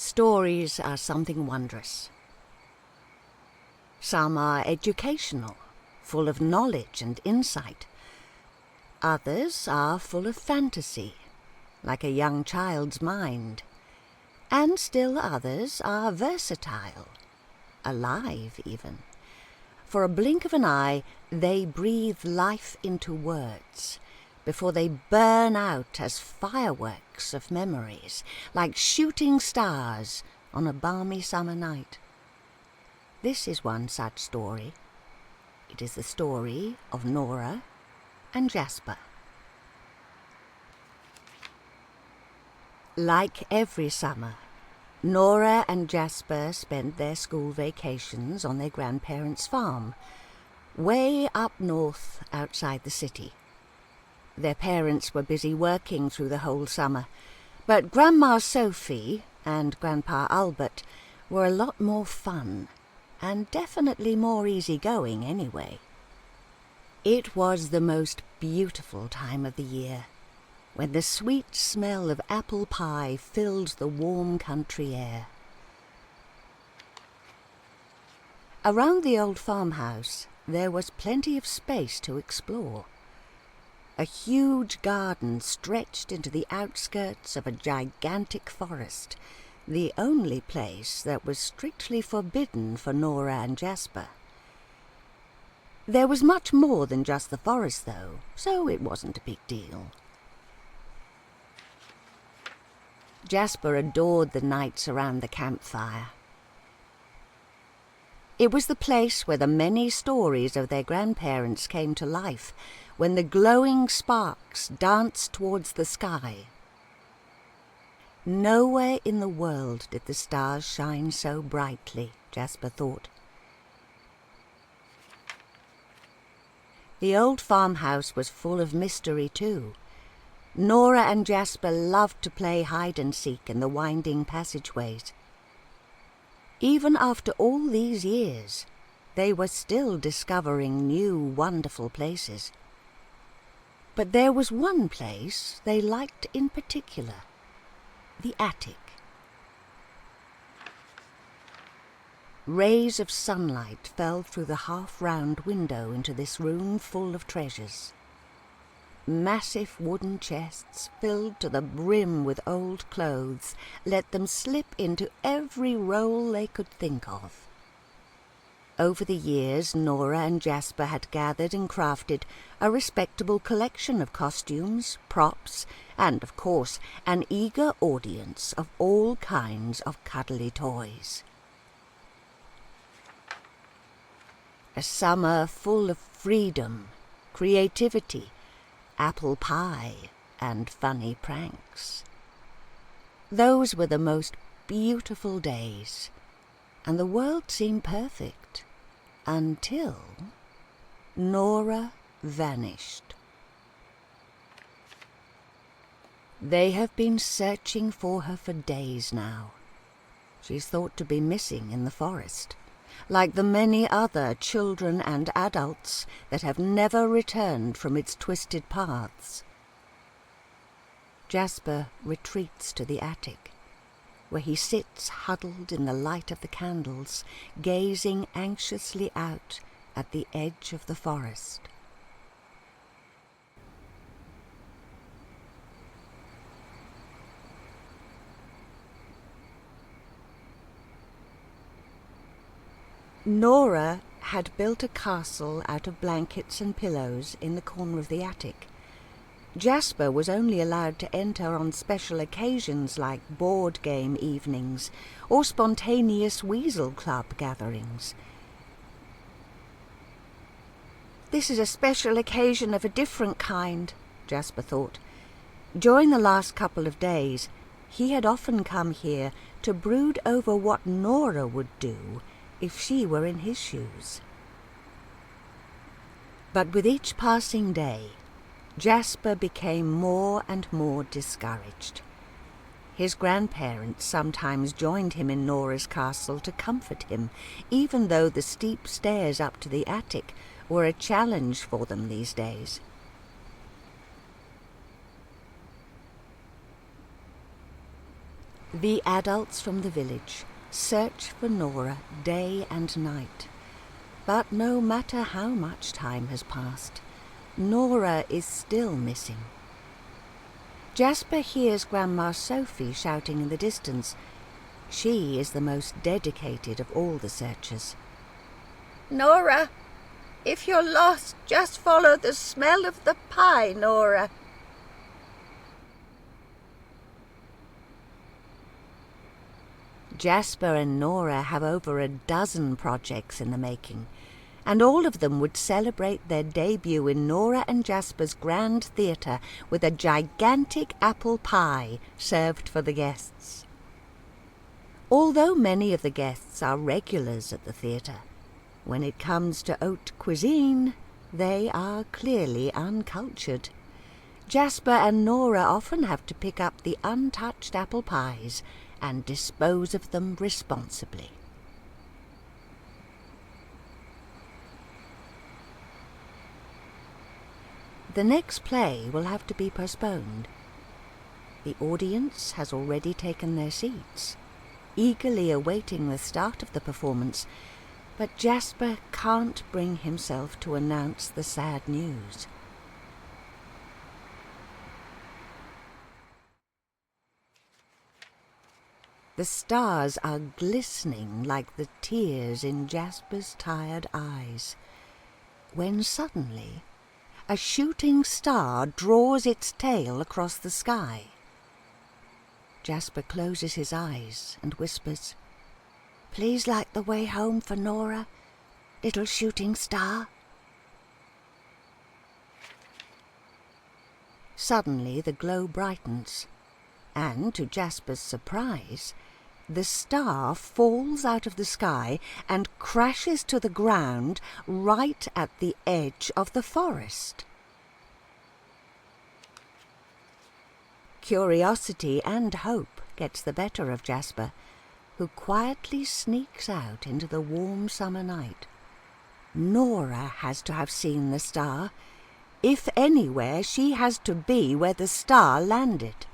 Stories are something wondrous. Some are educational, full of knowledge and insight. Others are full of fantasy, like a young child's mind. And still others are versatile, alive even. For a blink of an eye, they breathe life into words, before they burn out as fireworks of memories, like shooting stars on a balmy summer night. This is one such story. It is the story of Nora and Jasper. Like every summer, Nora and Jasper spent their school vacations on their grandparents' farm, way up north outside the city. Their parents were busy working through the whole summer, but Grandma Sophie and Grandpa Albert were a lot more fun, and definitely more easygoing anyway. It was the most beautiful time of the year, when the sweet smell of apple pie filled the warm country air. Around the old farmhouse there was plenty of space to explore. A huge garden stretched into the outskirts of a gigantic forest, the only place that was strictly forbidden for Nora and Jasper. There was much more than just the forest, though, so it wasn't a big deal. Jasper adored the nights around the campfire. It was the place where the many stories of their grandparents came to life, when the glowing sparks danced towards the sky. Nowhere in the world did the stars shine so brightly, Jasper thought. The old farmhouse was full of mystery too. Nora and Jasper loved to play hide-and-seek in the winding passageways. Even after all these years, they were still discovering new, wonderful places. But there was one place they liked in particular, the attic. Rays of sunlight fell through the half-round window into this room full of treasures. Massive wooden chests filled to the brim with old clothes let them slip into every roll they could think of. Over the years, Nora and Jasper had gathered and crafted a respectable collection of costumes, props, and, of course, an eager audience of all kinds of cuddly toys. A summer full of freedom, creativity, apple pie, and funny pranks. Those were the most beautiful days, and the world seemed perfect, until Nora vanished. They have been searching for her for days now. She's thought to be missing in the forest, like the many other children and adults that have never returned from its twisted paths. Jasper retreats to the attic, where he sits huddled in the light of the candles, gazing anxiously out at the edge of the forest. Nora had built a castle out of blankets and pillows in the corner of the attic. Jasper was only allowed to enter on special occasions like board game evenings or spontaneous Weasel Club gatherings. This is a special occasion of a different kind, Jasper thought. During the last couple of days, he had often come here to brood over what Nora would do if she were in his shoes. But with each passing day, Jasper became more and more discouraged. His grandparents sometimes joined him in Nora's castle to comfort him, even though the steep stairs up to the attic were a challenge for them these days. The adults from the village search for Nora day and night, but no matter how much time has passed, Nora is still missing. Jasper hears Grandma Sophie shouting in the distance. She is the most dedicated of all the searchers. "Nora, if you're lost, just follow the smell of the pie, Nora." Jasper and Nora have over a dozen projects in the making, and all of them would celebrate their debut in Nora and Jasper's Grand Theatre with a gigantic apple pie served for the guests. Although many of the guests are regulars at the theatre, when it comes to haute cuisine, they are clearly uncultured. Jasper and Nora often have to pick up the untouched apple pies and dispose of them responsibly. The next play will have to be postponed. The audience has already taken their seats, eagerly awaiting the start of the performance, but Jasper can't bring himself to announce the sad news. The stars are glistening like the tears in Jasper's tired eyes, when suddenly a shooting star draws its tail across the sky. Jasper closes his eyes and whispers, "Please light the way home for Nora, little shooting star." Suddenly the glow brightens, and to Jasper's surprise, the star falls out of the sky and crashes to the ground right at the edge of the forest. Curiosity and hope gets the better of Jasper, who quietly sneaks out into the warm summer night. Nora has to have seen the star. If anywhere, she has to be where the star landed.